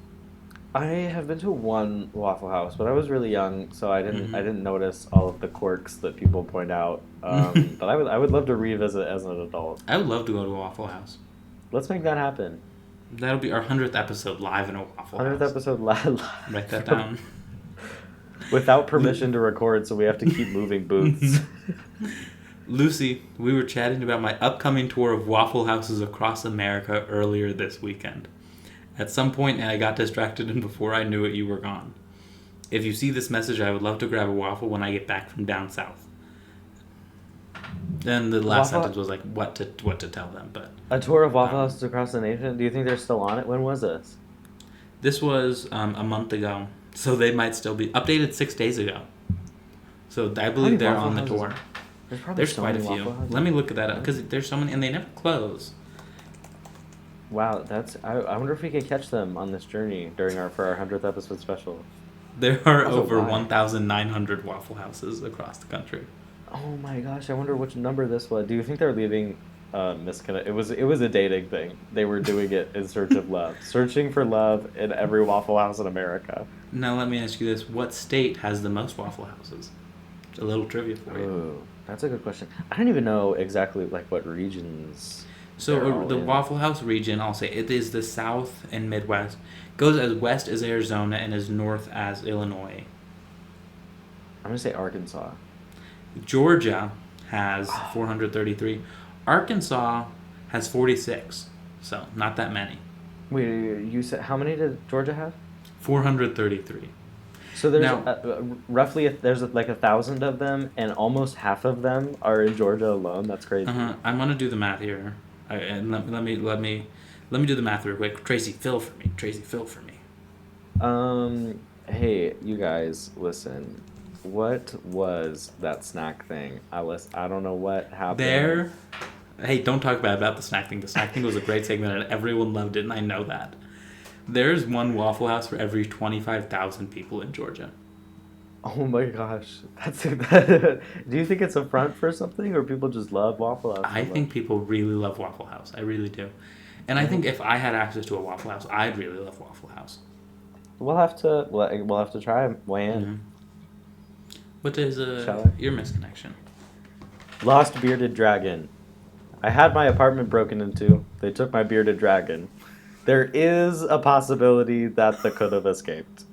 I have been to one Waffle House, but I was really young, so I didn't Mhm. I didn't notice all of the quirks that people point out. But I would love to revisit as an adult. I would love to go to a Waffle House. Let's make that happen. That'll be our 100th episode live in a Waffle 100th House. episode live. Write that down. Without permission to record, so we have to keep moving booths. Lucy, we were chatting about my upcoming tour of Waffle Houses across America earlier this weekend. At some point, I got distracted, and before I knew it, you were gone. If you see this message, I would love to grab a waffle when I get back from down south. Then the last Waffle- sentence was like, what to tell them, but A tour of Waffle Um, Houses across the nation? Do you think they're still on it? When was this? this was a month ago, so they might still be updated 6 days ago. So I many believe they're Waffle on the Houses? tour. There's probably There's so quite a many few. Waffle Houses. Let me look at that up because there's so many, and they never close. Wow, I wonder if we could catch them on this journey for our 100th episode special. There are Also, over why? 1,900 Waffle Houses across the country. Oh my gosh, I wonder which number this was. Do you think they're leaving misconnect? It was a dating thing. They were doing it in search of love, searching for love in every Waffle House in America. Now let me ask you this: what state has the most Waffle Houses? A little trivia for you. Ooh, that's a good question. I don't even know exactly like what regions. they're So all the in. Waffle House region, I'll say it is the South and Midwest. Goes as west as Arizona and as north as Illinois. I'm gonna say Arkansas. Georgia has 433. Arkansas has 46. So not that many. Wait, you said how many did Georgia have? 433. So there's Now- roughly there's like 1,000 of them, and almost half of them are in Georgia alone. That's crazy. I'm gonna do the math here. And let me do the math real quick. Tracy, fill for me. Tracy, fill for me. Hey, you guys, listen. What was that snack thing? I don't know what happened. Hey, don't talk bad about the snack thing. The snack thing was a great segment and everyone loved it, and I know that. There's one Waffle House for every 25,000 people in Georgia. Oh my gosh, that's do you think it's a front for something, or people just love Waffle House? I think people really love Waffle House. I really do. And I think if I had access to a Waffle House, I'd really love Waffle House. we'll have to try and weigh in. Mhm. What is Shall I? your misconnection? Lost bearded dragon. I had my apartment broken into. They took my bearded dragon. There is a possibility that they could have escaped.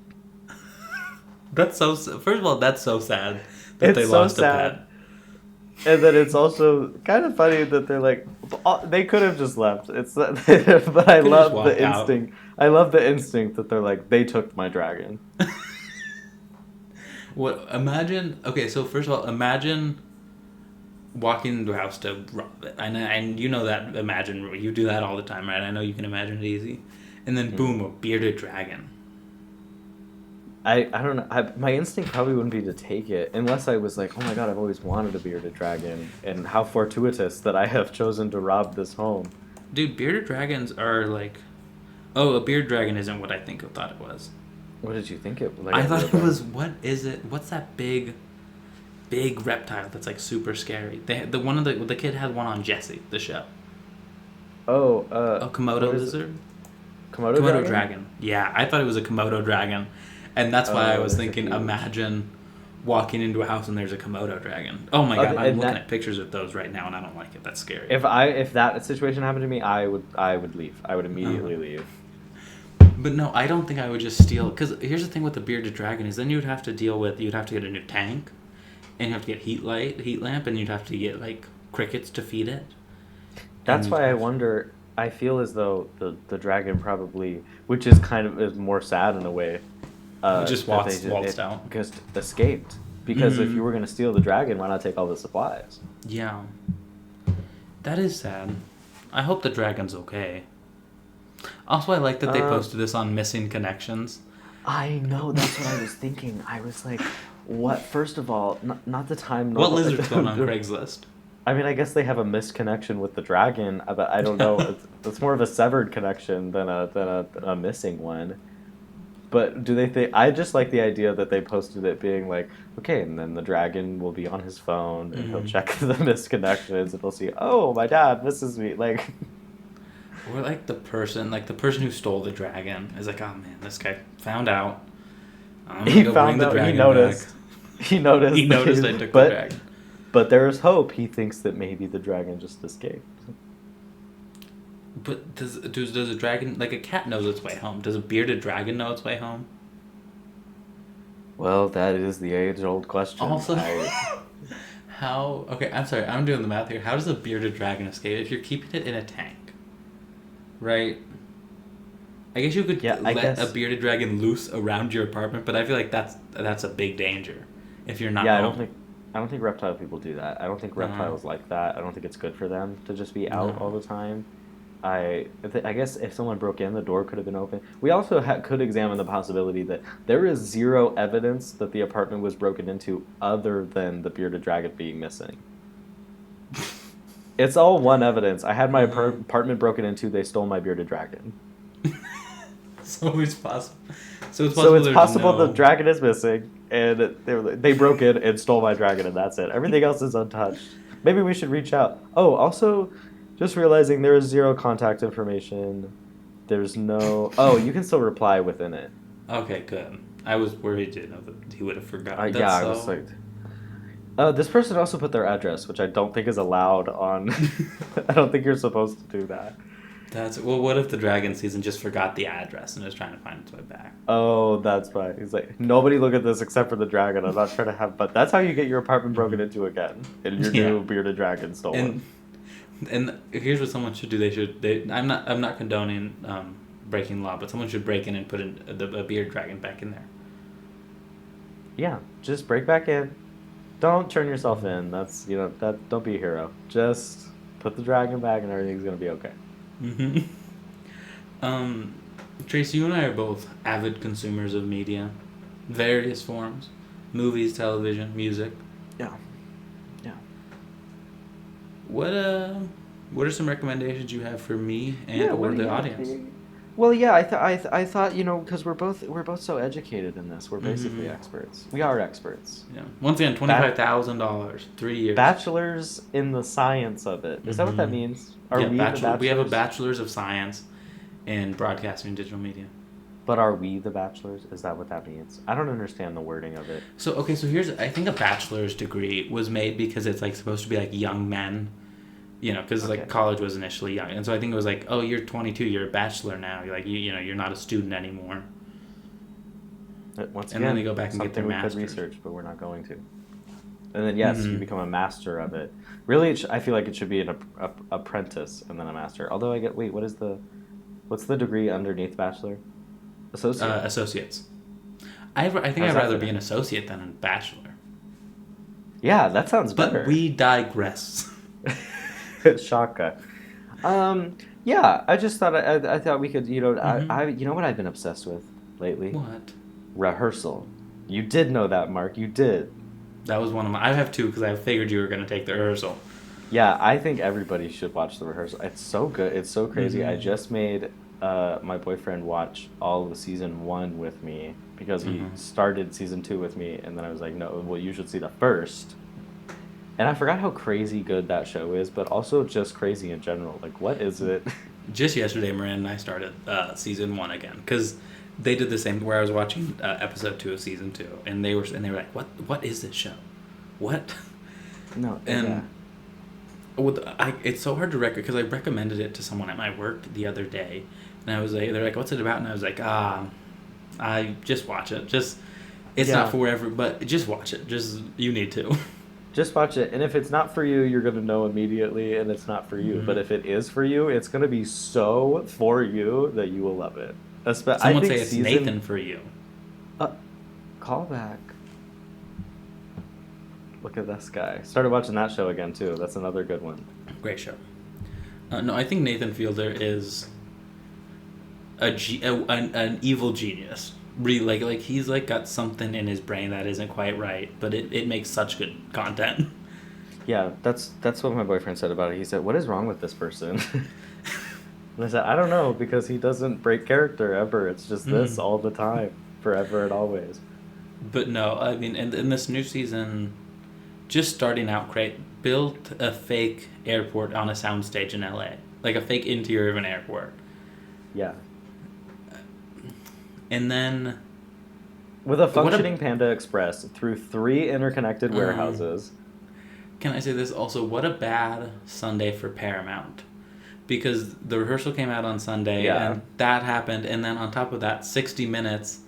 That's so. First of all, that's so sad that they It's so lost a sad. pet. And then it's also kind of funny that they're like, they could have just left. It's but I Could've love just walked the out. instinct. I love the instinct that they're like, they took my dragon. What? Imagine. Okay, so first of all, imagine walking into a house to rob it. And you know that. Imagine you do that all the time, right? I know you can imagine it easy. And then boom, a bearded dragon. I don't know. My instinct probably wouldn't be to take it unless I was like, oh my god, I've always wanted a bearded dragon, and how fortuitous that I have chosen to rob this home. Dude, bearded dragons are like Oh, a beard dragon isn't what I thought it was. What did you think it like? I A thought real it dragon? was, what is it? What's that big reptile that's like super scary? The kid had one on Jesse, the show. Oh, A Komodo what is it? lizard? Komodo Komodo dragon? dragon. Yeah, I thought it was a Komodo dragon. And that's why I Oh, was they're thinking, huge. imagine walking into a house and there's a Komodo dragon. Oh my god, I'm And looking that at pictures of those right now and I don't like it. That's scary. if that situation happened to me, I would leave. I would Uh-huh. immediately leave. But no, I don't think I would just steal. Because here's the thing with the bearded dragon is then you'd have to you'd have to get a new tank, and you'd have to get heat lamp, and you'd have to get like crickets to feed it. And That's you'd why I have wonder. I feel as though the dragon probably, which is kind of is more sad in a way, just that they waltzed out. just escaped. Because if you were gonna steal the dragon, why not take all the supplies? Yeah, that is sad. I hope the dragon's okay. Also, I like that they posted this on missing connections. I know, that's what I was thinking. I was like, what? First of all, not the time. What normal- lizard's going on Craigslist? I mean, I guess they have a missed connection with the dragon, but I don't know. It's more of a severed connection than a missing one. But do they think? I just like the idea that they posted it being like, okay, and then the dragon will be on his phone and he'll check the missed connections and he'll see, oh, my dad misses me. Like, Or like the person who stole the dragon is like, oh man, this guy found out. I'm gonna he go found bring the out. He dragon noticed. back. He noticed. He noticed I took the but dragon. but there's hope. He thinks that maybe the dragon just escaped. But does a dragon, like a cat knows its way home? Does a bearded dragon know its way home? Well, that is the age-old question. Also, how? Okay, I'm sorry, I'm doing the math here. How does a bearded dragon escape if you're keeping it in a tank? Right. I guess you could let a bearded dragon loose around your apartment, but I feel like that's a big danger if you're not. Yeah, home. I don't think reptile people do that. I don't think reptiles like that. I don't think it's good for them to just be out all the time. I guess if someone broke in, the door could have been open. We also could examine the possibility that there is zero evidence that the apartment was broken into other than the bearded dragon being missing. It's all one evidence. I had my apartment broken into. They stole my bearded dragon. So it's possible. So it's possible the dragon is missing, and they broke in and stole my dragon, and that's it. Everything else is untouched. Maybe we should reach out. Oh, also, just realizing there is zero contact information. There's no. Oh, you can still reply within it. Okay, good. I was worried, that he would have forgotten. Yeah, I was like. This person also put their address, which I don't think is allowed on. I don't think you're supposed to do that. What if the dragon season just forgot the address and is trying to find its way back? Oh, that's why. He's like, nobody look at this except for the dragon. I'm not trying to have, but that's how you get your apartment broken into again, and your new bearded dragon stolen. And here's what someone should do. I'm not condoning breaking law, but someone should break in and put a beard dragon back in there. Yeah, just break back in. Don't turn yourself in. That's don't be a hero. Just put the dragon back, and everything's gonna be okay. Mm-hmm. Tracy, you and I are both avid consumers of media, various forms, movies, television, music. Yeah. What are some recommendations you have for me or the audience? Well, yeah, I thought because we're both so educated in this. We're basically experts. We are experts. Yeah. Once again, $25,000, 3 years. Bachelors in the science of it. Is that what that means? Are we the bachelors? We have a bachelor's of science in broadcasting and digital media. But are we the bachelors? Is that what that means? I don't understand the wording of it. So I think a bachelor's degree was made because it's like supposed to be like young men, because like college was initially young, and so I think it was like, oh, you're 22, you're a bachelor now, you're like you're not a student anymore. Once and again, then they go back and get their master's. We could research, but we're not going to. And then yes, you become a master of it. Really, I feel like it should be an apprentice and then a master. Although what's the degree underneath bachelor? Associates. I think I'd rather be an associate than a bachelor. Yeah, that sounds better. But we digress. Shaka. Yeah, I just thought I thought we could, I you know what I've been obsessed with lately? What? Rehearsal. You did know that, Mark. You did. That was one of my. I have two because I figured you were going to take the rehearsal. Yeah, I think everybody should watch the rehearsal. It's so good. It's so crazy. I just made my boyfriend watch all of season 1 with me because he Mm-hmm. started season 2 with me, and then I was like, no, well, you should see the first. And I forgot how crazy good that show is, but also just crazy in general. Like, what is it? Just yesterday, Miranda and I started season 1 again because they did the same. Where I was watching episode 2 of season 2, and they were like, "What is this show? What?" No, yeah. And it's so hard to recommend because I recommended it to someone at my work the other day, and I was like, they're like, "What's it about?" And I was like, I just watch it. Just it's not Yeah, for every, but just watch it. Just you need to. just watch it. And if it's not for you, you're going to know immediately, and it's not for you. Hmm. But if it is for you, it's going to be so for you that you will love it. I Some would think say it's Nathan for you. uh, callback. Look at this guy. Started watching that show again, too. That's another good one. Great show. No, I think Nathan Fielder is an evil genius. Really, like he's like got something in his brain that isn't quite right, but it makes such good content. Yeah, that's what my boyfriend said about it. He said, "What is wrong with this person?" And I said, "I don't know, because he doesn't break character ever. It's just this Mm. all the time, forever and always." But no, I mean, in this new season, just starting out great, built a fake airport on a soundstage in LA, like a fake interior of an airport, Yeah. and then With a what a functioning Panda Express through 3 interconnected warehouses. can I say this also? What a bad Sunday for Paramount. Because the rehearsal came out on Sunday, Yeah. and that happened, and then on top of that, 60 Minutes,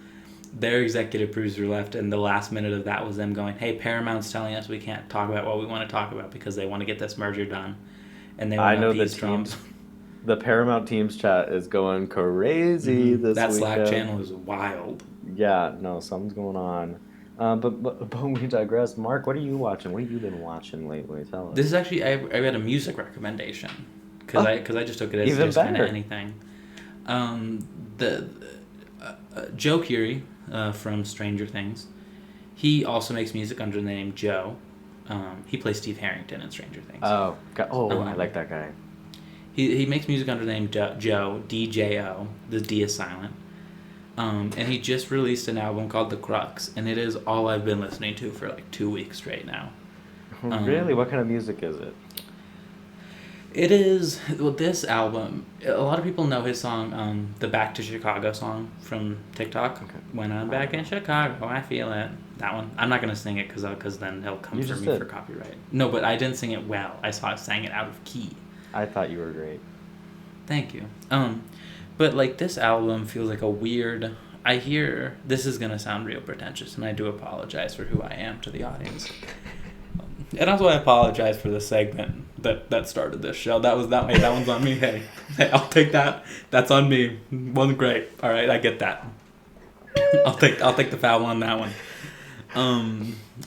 their executive producer left, and the last minute of that was them going, "Hey, Paramount's telling us we can't talk about what we want to talk about because they want to get this merger done, and they I want to know the appease Trump." teams, the Paramount Teams chat is going crazy Mm-hmm. this That Slack weekend. channel is wild. Yeah, no, something's going on. But we digress. Mark, what are you watching? What have you been watching lately? Tell This is us. actually I read a music recommendation because Oh, I just took it as even just kind of better. anything. The Joe Curie from Stranger Things, he also makes music under the name Joe. He plays Steve Harrington in Stranger Things. Oh, I Um, like that guy. he makes music under the name Joe, DJO. The D is silent. And he just released an album called The Crux, and it is all I've been listening to for like 2 weeks straight now. Really? Um, What kind of music is it? It is, well, this album, a lot of people know his song, the Back to Chicago song from TikTok. Okay. When I'm I back don't in know. Chicago, I feel it. That one. I'm not going to sing it because then he'll come You for just me for did. copyright. No, but I didn't sing it well. I sang it out of key. I thought you were great. Thank you. But like this album feels like a weird. I hear this is going to sound real pretentious, and I do apologize for who I am to the audience. And also, I apologize for the segment that started this show. Hey, that one's on me. Hey, I'll take that. That's on me. Wasn't great. All right, I get that. I'll take the foul on that one.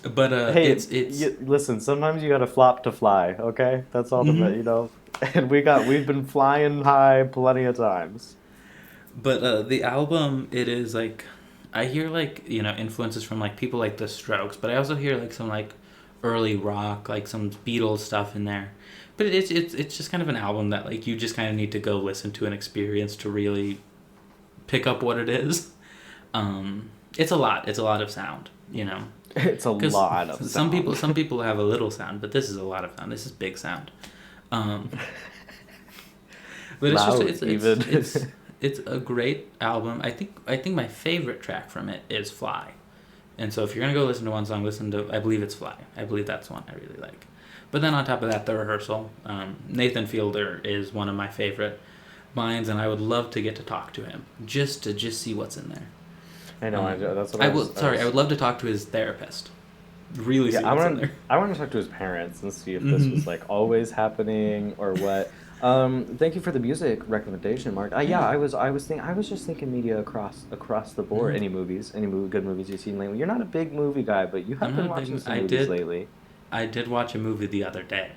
But Hey, it's listen. Sometimes you gotta flop to fly. Okay, that's all mhm. And we've been flying high plenty of times. But the album, it is like I hear like influences from like people like The Strokes, but I also hear like some like early rock, like some Beatles stuff in there. But it's just kind of an album that like you just kind of need to go listen to and experience to really pick up what it is. It's a lot. It's a lot of sound, It's a because lot of sound. some people have a little sound, but this is a lot of sound. This is big sound. Um, but it's just Loud even. it's a great album. I think my favorite track from it is Fly. And so if you're gonna go listen to one song, listen to I believe it's Fly. I believe that's one I really like. But then on top of that, The Rehearsal. Nathan Fielder is one of my favorite minds, and I would love to get to talk to him just to see what's in there. I know. That's what I I will. was. Sorry, I would love to talk to his therapist. Really Yeah, see what's in there. I want to talk to his parents and see if this Hmm. was like always happening or what. Thank you for the music recommendation, Mark. Yeah, Yeah. I was just thinking media across the board. Hmm. Good movies you've seen lately? You're not a big movie guy, but you have I'm been not a watching big. some movies lately. I did watch a movie the other day.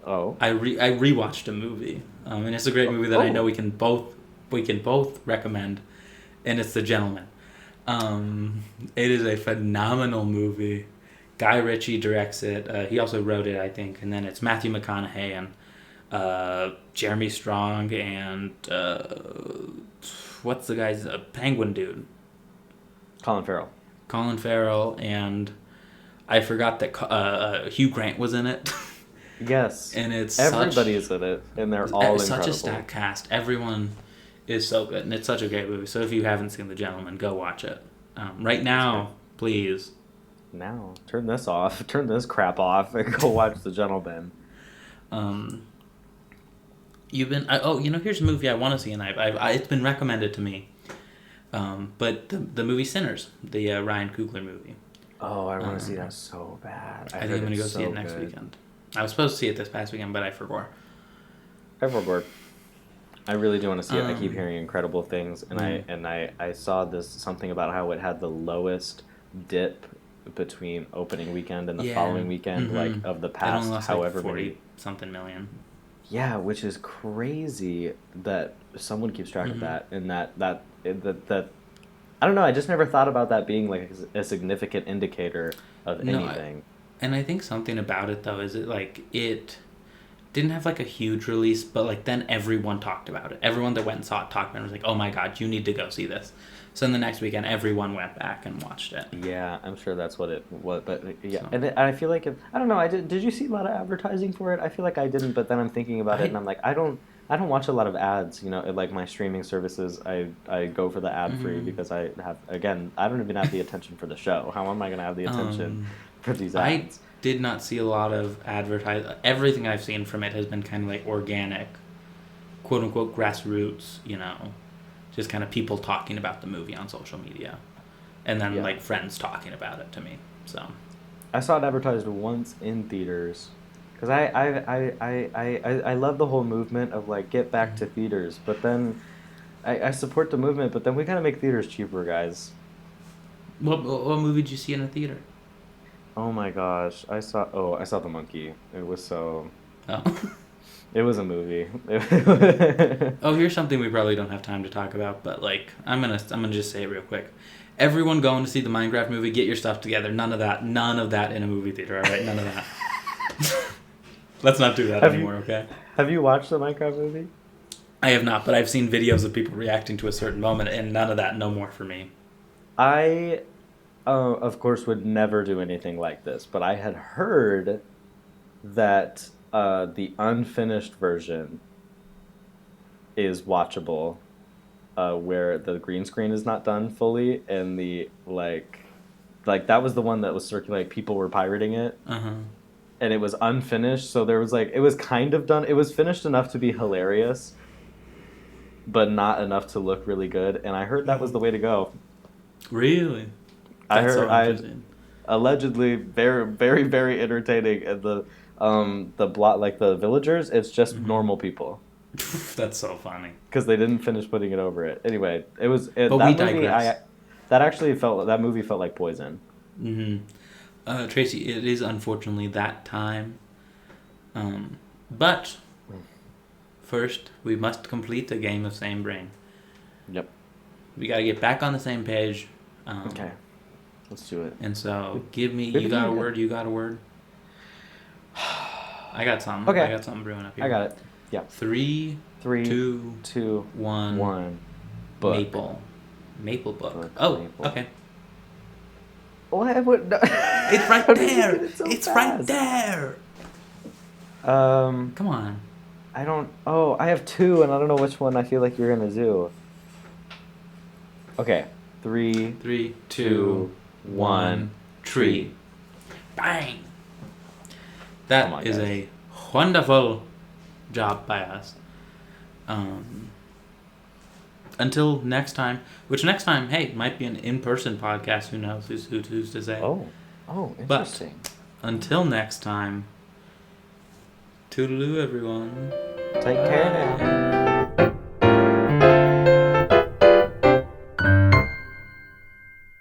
Oh. I rewatched a movie, and it's a great movie that I know Oh. we can both recommend, and it's The Gentleman. It is a phenomenal movie. Guy Ritchie directs it. He also wrote it, I think, and then it's Matthew McConaughey and Jeremy Strong and what's the guy's Penguin dude? Colin Farrell. Colin Farrell, and I forgot that Hugh Grant was in it. Yes. And everybody is in it, and they're all incredible. Such a stacked cast. Everyone is so good, and it's such a great movie. So if you haven't seen The Gentleman, go watch it. Right now, please. Now, turn this off. Turn this crap off and go watch The Gentleman. You've been... here's a movie I want to see, and it's been recommended to me. But the movie Sinners, the Ryan Coogler movie. Oh, I want to see that so bad. I think I'm going to go see it next weekend. I was supposed to see it this past weekend, but I forgot. I really do want to see it. I keep hearing incredible things, and I saw something about how it had the lowest dip between opening weekend and the following weekend, like of the past, it only lost however like 40 many something million. Yeah, which is crazy that someone keeps track of that, and that I don't know. I just never thought about that being like a significant indicator of anything. And I think something about it though is it didn't have like a huge release, but like then everyone talked about it. Everyone that went and saw it talked about it was like, "Oh my God, you need to go see this." So in the next weekend, everyone went back and watched it. Yeah, I'm sure that's what it was. But yeah, and I feel like I don't know. Did you see a lot of advertising for it? I feel like I didn't, but then I'm thinking about it, and I'm like, I don't watch a lot of ads. Like my streaming services, I go for the ad free because I don't even have the attention for the show. How am I going to have the attention for these ads? I did not see a lot of advertising. Everything I've seen from it has been kind of like organic, quote unquote grassroots. Just kind of people talking about the movie on social media, and then like friends talking about it to me. So I saw it advertised once in theaters. Because I love the whole movement of like get back to theaters, but then I support the movement, but then we gotta make theaters cheaper, guys. What movie did you see in a theater? Oh my gosh, I saw The Monkey. It was so. Oh. It was a movie. Here's something we probably don't have time to talk about, but like I'm gonna just say it real quick. Everyone going to see the Minecraft movie, get your stuff together. None of that in a movie theater. All right, none of that. Let's not do that anymore, okay? Have you watched the Minecraft movie? I have not, but I've seen videos of people reacting to a certain moment, and none of that, no more for me. I, of course, would never do anything like this, but I had heard that the unfinished version is watchable, where the green screen is not done fully, and the, like that was the one that was circulating, people were pirating it. Uh-huh. And it was unfinished, so there was it was kind of done. It was finished enough to be hilarious, but not enough to look really good. And I heard that was the way to go. Really? That's allegedly very, very, very entertaining. And the villagers, it's just normal people. That's so funny. Because they didn't finish putting it over it. Anyway, it was. But we digress. That movie felt like poison. Mm-hmm. Tracy, it is unfortunately that time. But first, we must complete a game of Same Brain. Yep. We got to get back on the same page. Okay. Let's do it. And so, you got a word? I got something. Okay. I got something brewing up here. I got it. Yeah. 3, 2, 1. Book. Maple book. Maple. Okay. What? No. It's right there. It's right there. Come on. I don't. Oh, I have two, and I don't know which one I feel like you're gonna do. Okay. 3, 2, 1. Tree. Bang. That is a wonderful job by us. Until next time, which next time, hey, might be an in-person podcast. Who knows? Who's to say? Oh, interesting. But until next time, toodaloo, everyone. Take care now.